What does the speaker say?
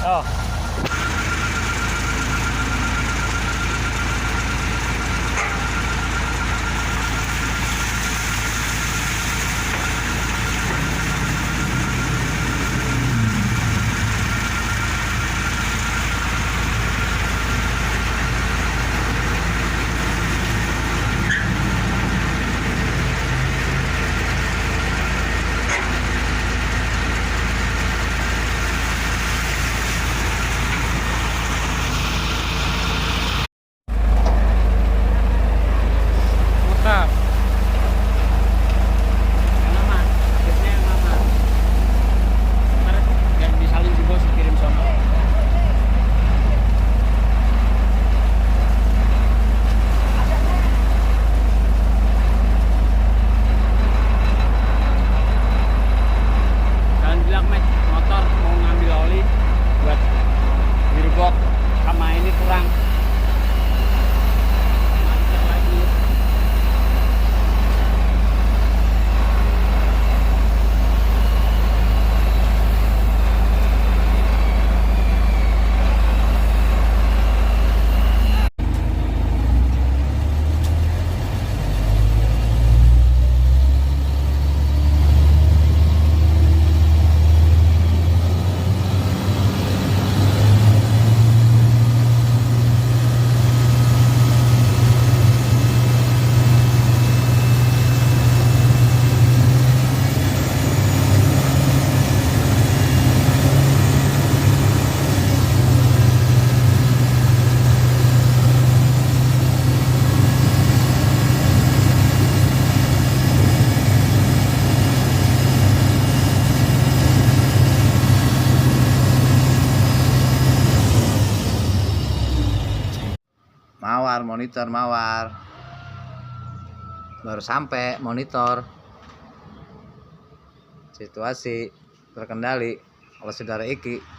Oh. Mantap. Yang lama, tipnya yang lama. Ntar yang disalin si bos kirim sono. Kalian bilang Mek, motor mau ngambil oli buat gearbox sama ini kurang. Macet lagi. Mawar, monitor mawar. Baru sampai monitor. Situasi terkendali oleh saudara Iki.